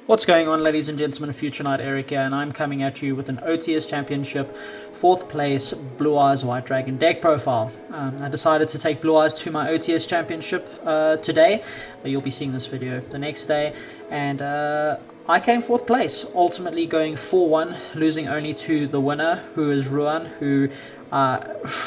What's going on, ladies and gentlemen? Future Knight Eric here, and I'm coming at you with an OTS Championship 4th place Blue Eyes White Dragon deck profile. I decided to take Blue Eyes to my OTS Championship today. You'll be seeing this video the next day, and I came 4th place, ultimately going 4-1, losing only to the winner, who is Ruan, who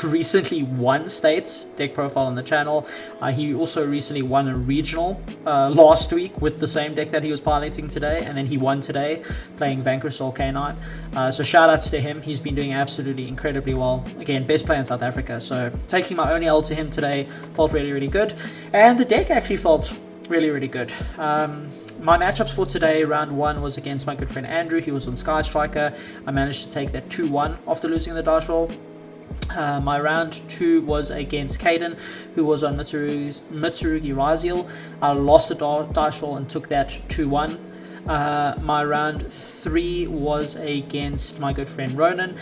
recently won States deck profile on the channel. He also recently won a regional last week with the same deck that he was piloting today, and then he won today playing Vanquish Soul K9. So shout outs to him. He's been doing absolutely incredibly well. Again, best player in South Africa. So taking my only L to him today felt really good, and the deck actually felt really good. My matchups for today, round 1 was against my good friend Andrew. He was on Sky Striker. I managed to take that 2-1 after losing the dice roll. My round 2 was against Caden, who was on Mitsurugi Ryzeal. I lost the dice roll and took that 2-1. My round 3 was against my good friend Ronan.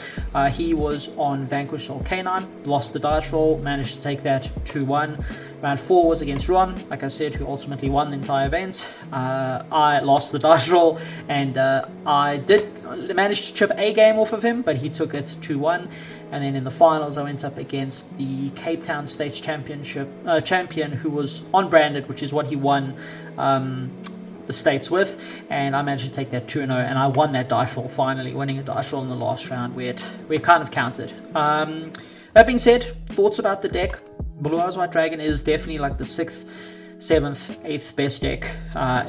He was on Vanquish Soul K9, lost the dice roll, managed to take that 2-1. Round 4 was against Ruan, like I said, who ultimately won the entire event. I lost the dice roll, and I did manage to chip a game off of him, but he took it 2-1. And then in the finals, I went up against the Cape Town States Championship champion, who was on-branded, which is what he won the States with, and I managed to take that 2-0, and I won that dice roll, finally winning a dice roll in the last round where it kind of counted. That being said, thoughts about the deck. Blue Eyes White Dragon is definitely like the 6th, 7th, 8th best deck.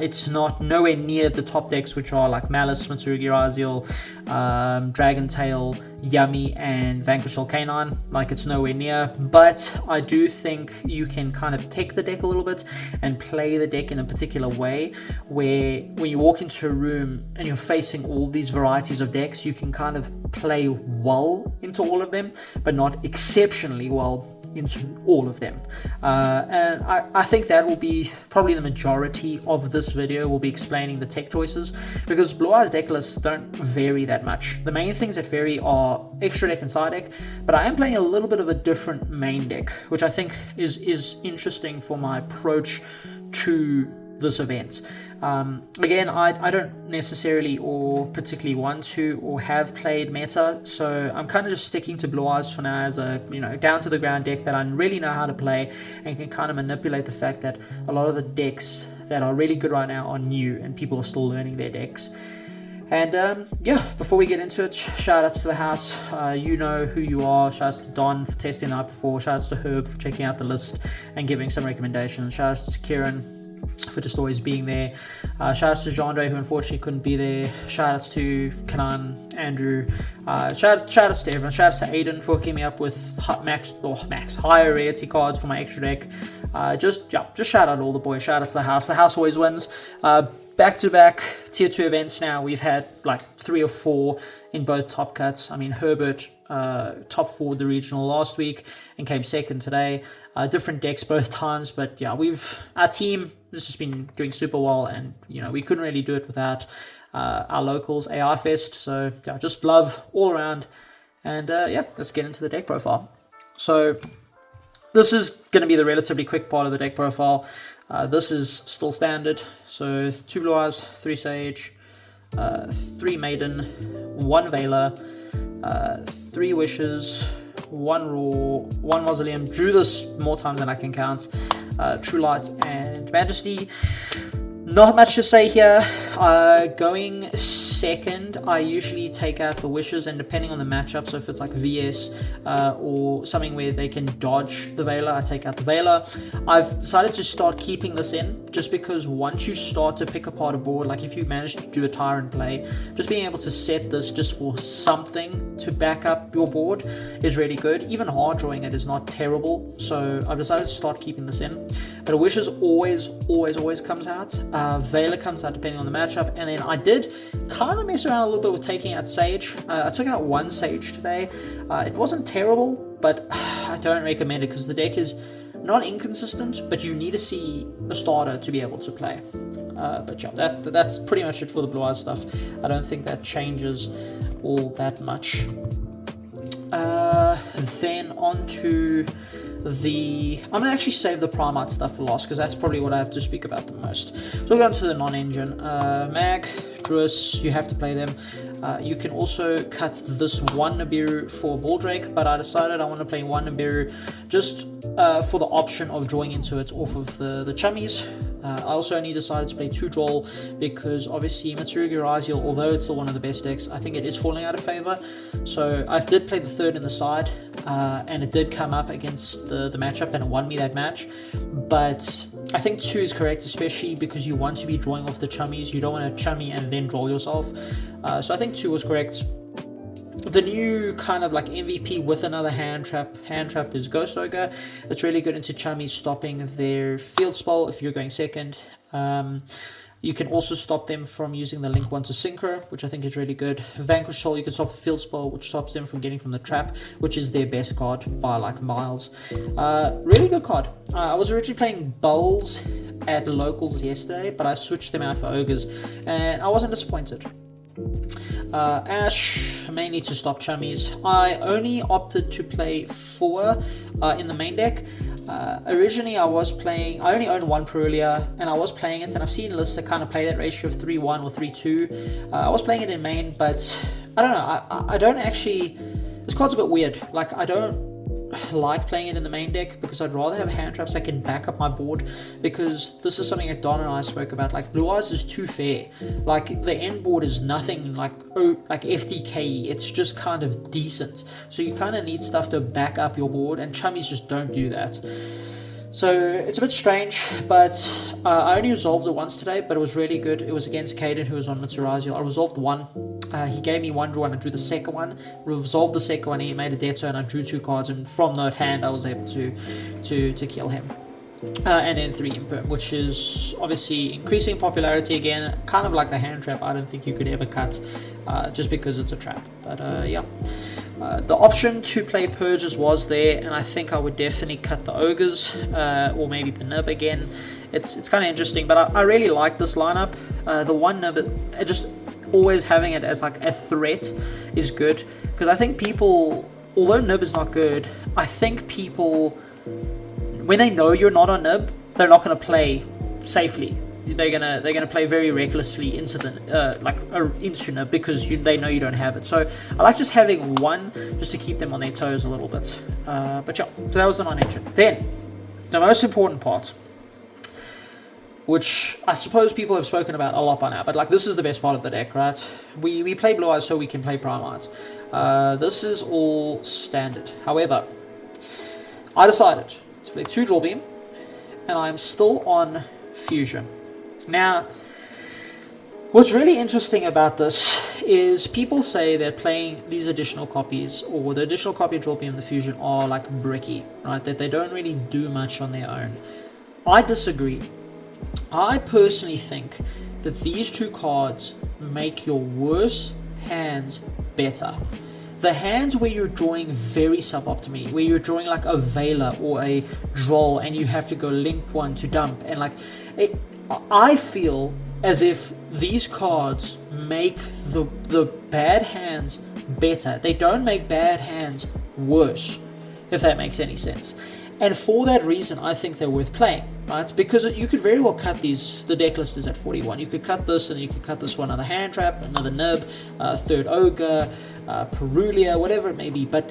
It's not nowhere near the top decks, which are like Maliss, Mitsurugi Ryzeal, Dragon Tail, Yummy, and Vanquish Soul K9. Like, it's nowhere near, but I do think you can kind of take the deck a little bit and play the deck in a particular way, where when you walk into a room and you're facing all these varieties of decks, you can kind of play well into all of them, but not exceptionally well into all of them. And I think that will be probably the majority of this video. Will be explaining the tech choices, because Blue Eyes deck lists don't vary that much. The main things that vary are extra deck and side deck, but I am playing a little bit of a different main deck, which I think is interesting for my approach to this event. Again, I don't necessarily or particularly want to or have played meta, so I'm kind of just sticking to Blue Eyes for now as a, down to the ground deck that I really know how to play, and can kind of manipulate the fact that a lot of the decks that are really good right now are new and people are still learning their decks. And yeah, before we get into it, shout outs to the house. You know who you are. Shout outs to Don for testing the night before. Shout outs to Herb for checking out the list and giving some recommendations. Shout outs to Kieran for just always being there. Shout outs to Jandre, who unfortunately couldn't be there. Shout outs to Kanan, Andrew. Shout outs to everyone. Shout outs to Aiden for hooking me up with higher rarity cards for my extra deck. Just shout out all the boys. Shout out to the house. The house always wins. Back-to-back tier 2 events now. We've had like 3 or 4 in both top cuts. I mean, Herbert top 4 the regional last week and came 2nd today. Different decks both times, but yeah, our team has just been doing super well, and we couldn't really do it without our locals AI Fest. So yeah, just love all around, and yeah, let's get into the deck profile. So this is going to be the relatively quick part of the deck profile. This is still standard, so 2 Blue Eyes, 3 Sage, 3 Maiden, 1 Veiler, 3 Wishes, 1 Raw, 1 Mausoleum. Drew this more times than I can count. True Light and Majesty. Not much to say here. Going 2nd, I usually take out the Wishes, and depending on the matchup, so if it's like VS or something where they can dodge the Veiler, I take out the Veiler. I've decided to start keeping this in, just because once you start to pick apart a board, like if you manage to do a Tyrant play, just being able to set this just for something to back up your board is really good. Even hard drawing it is not terrible, so I've decided to start keeping this in. But a Wishes always comes out. Veiler comes out depending on the matchup, and then I did kind of mess around a little bit with taking out Sage. I took out 1 Sage today. It wasn't terrible, but I don't recommend it because the deck is not inconsistent, but you need to see a starter to be able to play. But yeah, that's pretty much it for the Blue Eyes stuff. I don't think that changes all that much. Then on to I'm going to actually save the Primite stuff for last, because that's probably what I have to speak about the most. So we'll go on to the non-engine. Mag, Druis, you have to play them. You can also cut this one Nibiru for Baldrake, but I decided I want to play one Nibiru just for the option of drawing into it off of the chummies. I also only decided to play 2 Droll because obviously Mitsurugi Ryzeal, although it's still one of the best decks, I think it is falling out of favor. So I did play the 3rd in the side, and it did come up against the matchup and it won me that match. But I think 2 is correct, especially because you want to be drawing off the chummies. You don't want to chummy and then draw yourself. So I think 2 was correct. The new kind of like MVP with another hand trap is Ghost Ogre. It's really good into chummies, stopping their field spell if you're going second. You can also stop them from using the Link 1 to Synchro, which I think is really good. Vanquish Soul, you can stop the field spell, which stops them from getting from the trap, which is their best card by like miles. Really good card. I was originally playing Bowls at locals yesterday, but I switched them out for Ogres, and I wasn't disappointed. Ash, mainly to stop chummies. I only opted to play 4 in the main deck. Originally I only owned 1 Perulia, and I was playing it, and I've seen lists that kind of play that ratio of 3-1 or 3-2. I was playing it in main, but I don't know, I don't actually, this card's a bit weird. Like, I don't like playing it in the main deck because I'd rather have hand traps that can back up my board, because this is something that Don and I spoke about. Like, Blue Eyes is too fair. Like, the end board is nothing like FDK, it's just kind of decent, so you kind of need stuff to back up your board, and chummies just don't do that. So it's a bit strange, but I only resolved it once today, but it was really good. It was against Caden, who was on Mitsurugi. I resolved 1. He gave me 1 draw, and I drew the second one. Resolved the second one, he made a death turn, I drew 2 cards, and from that hand I was able to kill him. And then 3 Imperm, which is obviously increasing popularity again, kind of like a hand trap. I don't think you could ever cut just because it's a trap. But yeah, the option to play Purges was there, and I think I would definitely cut the Ogres or maybe the Nib again. It's kind of interesting, but I really like this lineup. The one Nib, just always having it as like a threat is good, because I think people, although Nib is not good, I think people, when they know you're not on Nib, they're not going to play safely. They're gonna play very recklessly into the into Nib, because they know you don't have it. So I like just having 1 just to keep them on their toes a little bit. But yeah, so that was the non-engine. Then the most important part, which I suppose people have spoken about a lot by now, but like, this is the best part of the deck, right? We play Blue Eyes so we can play Primite. This is all standard. However, I decided to play 2 Draw Beam, and I'm still on Fusion. Now, what's really interesting about this is people say that playing these additional copies, or the additional copy of Draw Beam and the Fusion, are like bricky, right? That they don't really do much on their own. I disagree. I personally think that these 2 cards make your worst hands better. The hands where you're drawing very suboptimally, where you're drawing like a Veiler or a Droll, and you have to go Link 1 to dump, and like I feel as if these cards make the bad hands better. They don't make bad hands worse, if that makes any sense. And for that reason, I think they're worth playing, right? Because you could very well cut these. The deck list is at 41. You could cut this, and you could cut this one, another hand trap, another Nib, 3rd Ogre, Perulia, whatever it may be. But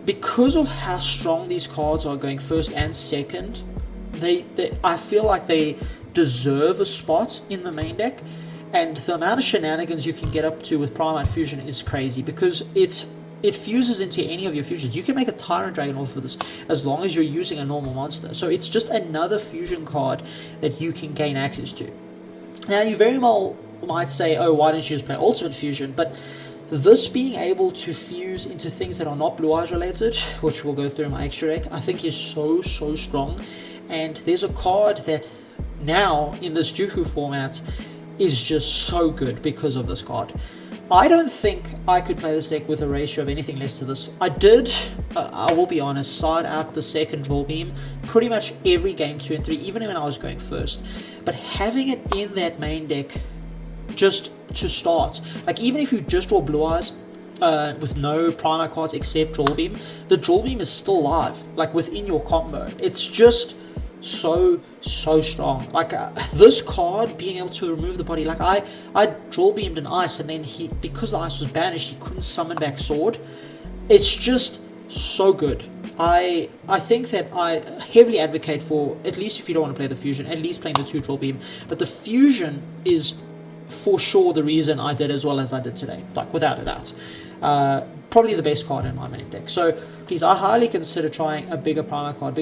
because of how strong these cards are going first and second, I feel like they deserve a spot in the main deck. And the amount of shenanigans you can get up to with Primite Fusion is crazy, because it fuses into any of your fusions. You can make a Tyrant Dragon off of this as long as you're using a normal monster. So it's just another fusion card that you can gain access to. Now, you very well might say, oh, why didn't you just play Ultimate Fusion? But this being able to fuse into things that are not Blue Eyes related, which we'll go through in my extra deck, I think is so strong. And there's a card that now in this JUHU format is just so good because of this card. I don't think I could play this deck with a ratio of anything less to this. I did, I will be honest, side out the second Draw Beam pretty much every game 2 and 3, even when I was going first. But having it in that main deck just to start, like even if you just draw Blue Eyes, with no Primite cards except Drill Beam, the Drill Beam is still live, like within your combo. It's just so strong. Like this card being able to remove the body, like I Drill Beamed an ice, and then because the ice was banished, he couldn't summon back sword. It's just so good. I think that I heavily advocate for, at least if you don't want to play the fusion, at least playing the 2 Drill Beam. But the fusion is for sure the reason I did as well as I did today, like without a doubt. Probably the best card in my main deck. So please, I highly consider trying a bigger Primite card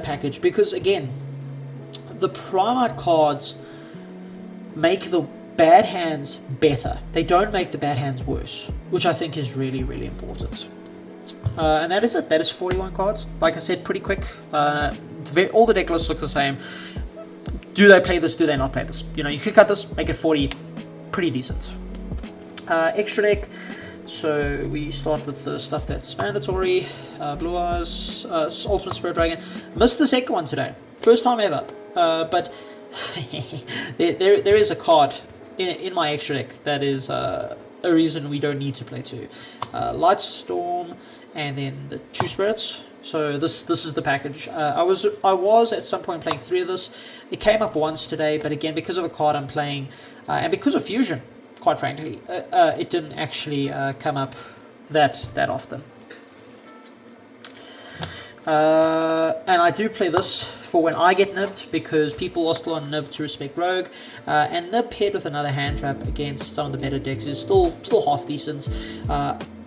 package, because again, the Primite cards make the bad hands better. They don't make the bad hands worse, which I think is really, really important. And that is it. That is 41 cards. Like I said, pretty quick. All the deck lists look the same. Do they play this? Do they not play this? You know, you could cut this, make it 40, pretty decent. Extra deck. So we start with the stuff that's mandatory. Blue Eyes, Ultimate Spirit Dragon. Missed the second one today. First time ever. But there is a card in my extra deck that is a reason we don't need to play 2. Light Storm, and then the 2 Spirits. So this is the package. I was at some point playing 3 of this. It came up once today, but again, because of a card I'm playing, and because of fusion, quite frankly, it didn't actually come up that often. And I do play this for when I get nibbed, because people are still on nib to respect Rogue, and nib paired with another hand trap against some of the better decks is still half decent.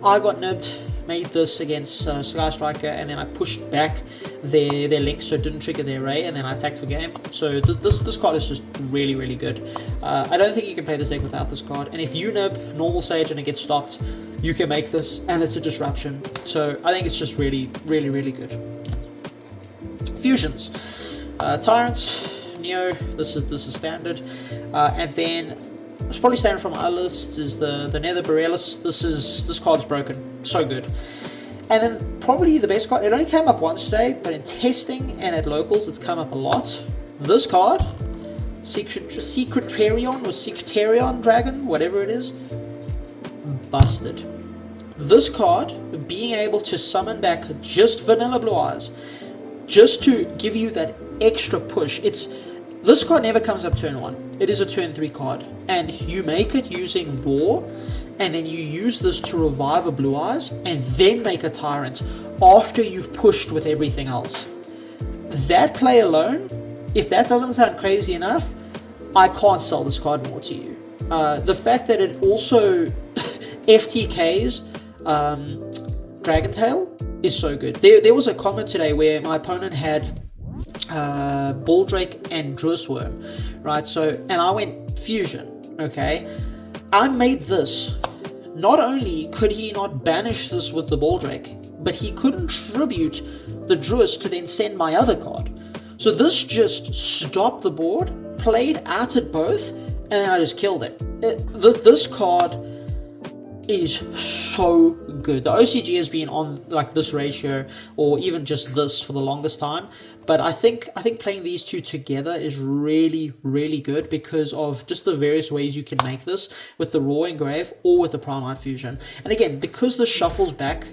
I got nibbed, made this against Sky Striker, and then I pushed back their link so it didn't trigger their array, and then I attacked for game. So this card is just really, really good. I don't think you can play this deck without this card, and if you nib normal Sage and it gets stopped, you can make this, and it's a disruption. So I think it's just really, really, really good. Fusions. Tyrants, Neo, this is standard. And then it's probably standard from our list is the Nether Borealis. This card's broken. So good. And then probably the best card, it only came up once today, but in testing and at locals it's come up a lot. This card, Secretarion or Sectarion Dragon, whatever it is, busted. This card, being able to summon back just vanilla Blue Eyes, just to give you that extra push. This card never comes up turn 1. It is a turn 3 card, and you make it using Raw, and then you use this to revive a Blue Eyes, and then make a Tyrant after you've pushed with everything else. That play alone, if that doesn't sound crazy enough, I can't sell this card more to you. The fact that it also FTKs Dragon Tail is so good. There was a comment today where my opponent had Baldrake and Drusworm, right? So, and I went fusion, okay? I made this. Not only could he not banish this with the Baldrake, but he couldn't tribute the Druis to then send my other card. So this just stopped the board, played out at both, and then I just killed it. This card is so good. The OCG has been on like this ratio, or even just this, for the longest time. But I think playing these two together is really, really good because of just the various ways you can make this with the Raw Engrave or with the Primite Fusion. And again, because this shuffles back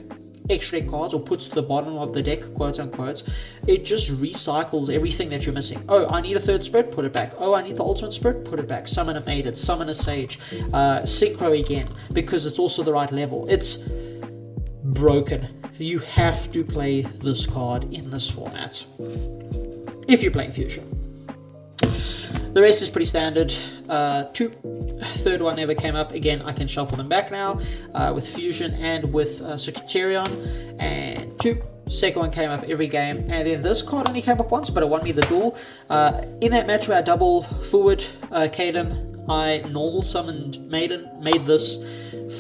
extra deck cards or puts to the bottom of the deck, quote unquote, it just recycles everything that you're missing. Oh, I need a third spirit, put it back. Oh, I need the ultimate spirit, put it back. Summon a maiden, summon a sage, synchro again, because it's also the right level. It's broken. You have to play this card in this format if you're playing Fusion. The rest is pretty standard. Third one never came up. Again, I can shuffle them back now with Fusion and with Secretarion. And second one came up every game. And then this card only came up once, but it won me the duel. In that match where I double forward Kaden, I normal summoned Maiden, made this,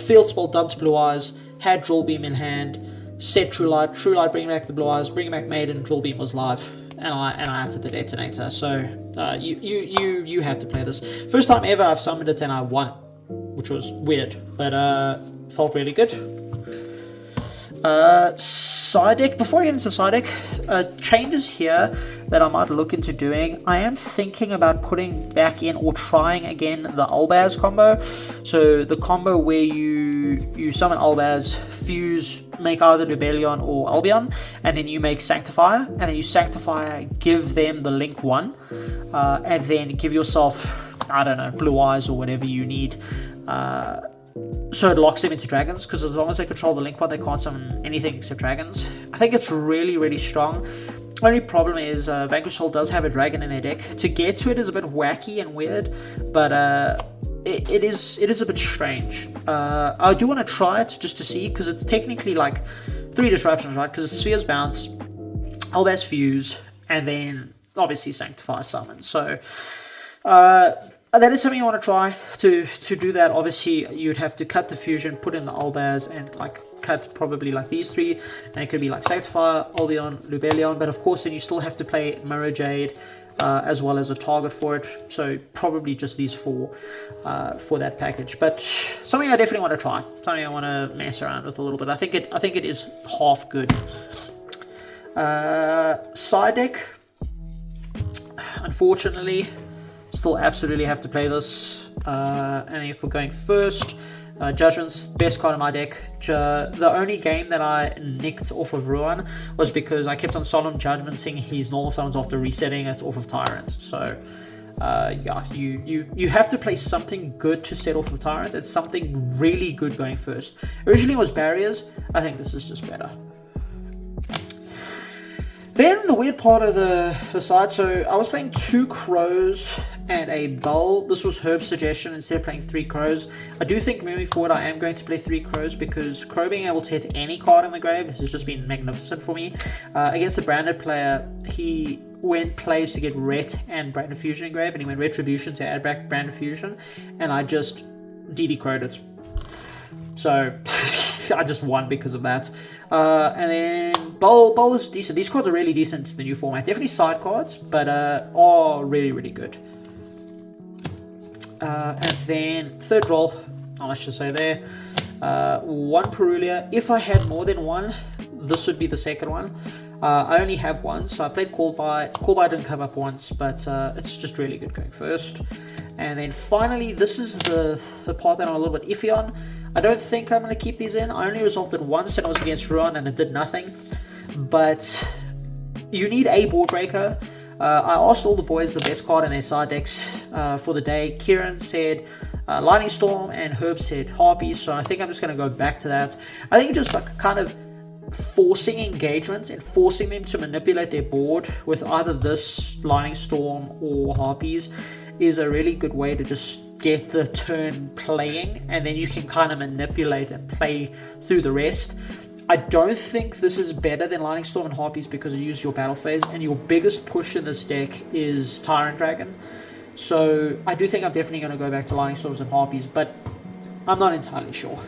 field spell, dumped Blue Eyes, had Drill Beam in hand, set True Light, bring back the Blue Eyes, bring back Maiden, Drill Beam was live. And I answered the detonator. So you have to play this. First time ever I've summoned it and I won, which was weird, but felt really good. Side deck. Before I get into side deck, changes here that I might look into doing. I am thinking about putting back in or trying again the Albaz combo. So the combo where you you summon Albaz, fuse, make either Dubellion or Albion, and then you make Sanctifier, and then you Sanctifier, give them the Link 1, and then give yourself, I don't know, Blue Eyes or whatever you need, so it locks them into dragons, because as long as they control the Link 1, they can't summon anything except dragons. I think it's really, really strong. Only problem is Vanquish Soul does have a dragon in their deck. To get to it is a bit wacky and weird, but it is a bit strange. I do want to try it just to see, because it's technically like 3 disruptions, right? Because it's Sphere's Bounce, Albaz Fuse, and then obviously Sanctify Summon. So that is something I want to try. To do that, obviously you'd have to cut the fusion, put in the Albaz, and like cut probably like these 3, and it could be like Sanctifier, Albion, Lubellion, but of course then you still have to play Mirror Jade as well as a target for it, so probably just these 4 for that package. But something I definitely want to try, something I want to mess around with a little bit. I think it is half good. Side deck, unfortunately, still absolutely have to play this. And if we're going first, Judgment's best card in my deck. The only game that I nicked off of Ruan was because I kept on Solemn Judgmenting his normal summons after resetting it off of Tyrants. So yeah, you have to play something good to set off of Tyrants, and something really good going first. Originally it was Barriers. I think this is just better. Then the weird part of the side, so I was playing 2 Crows and a Bull. This was Herb's suggestion instead of playing 3 Crows. I do think moving forward I am going to play 3 Crows, because Crow being able to hit any card in the grave has just been magnificent for me. Against a branded player, he went plays to get Ret and Branded Fusion in grave, and he went Retribution to add back Branded Fusion, and I just DD Crow'd it. So I just won because of that. And then Bowl is decent. These cards are really decent in the new format. Definitely side cards, but are really, really good. And then third roll, not much to say there. 1 Perulia. If I had more than 1, this would be the second one. I only have 1, so I played Call By. Call By didn't come up once, but it's just really good going first. And then finally, this is the part that I'm a little bit iffy on. I don't think I'm going to keep these in. I only resolved it once, and it was against Ruan, and it did nothing. But you need a board breaker. I asked all the boys the best card in their side decks for the day. Kieran said Lightning Storm, and Herb said Harpies, so I think I'm just going to go back to that. I think just like kind of forcing engagements and forcing them to manipulate their board with either this Lightning Storm or Harpies is a really good way to just get the turn playing, and then you can kind of manipulate and play through the rest. I don't think this is better than Lightning Storm and Harpies because you use your battle phase, and your biggest push in this deck is Tyrant Dragon. So I do think I'm definitely going to go back to Lightning Storms and Harpies, but I'm not entirely sure.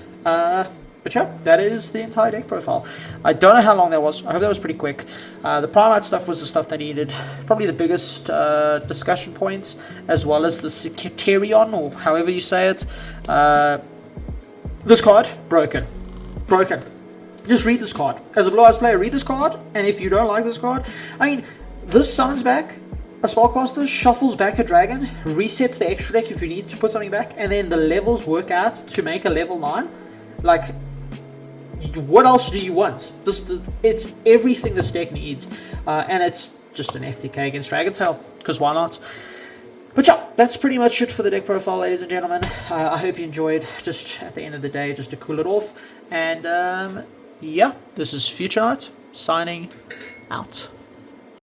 But yeah, that is the entire deck profile. I don't know how long that was. I hope that was pretty quick. The Primite stuff was the stuff that needed probably the biggest discussion points, as well as the Secretarion, or however you say it. This card, broken. Broken. Just read this card. As a Blue Eyes player, read this card, and if you don't like this card, I mean, this summons back a Spellcaster, shuffles back a dragon, resets the extra deck if you need to put something back, and then the levels work out to make a level 9. Like, what else do you want? It's everything this deck needs, and it's just an FTK against Dragontail, because why not? But yeah, that's pretty much it for the deck profile, ladies and gentlemen. I hope you enjoyed, just at the end of the day, just to cool it off. And yeah, this is Future Knight, signing out.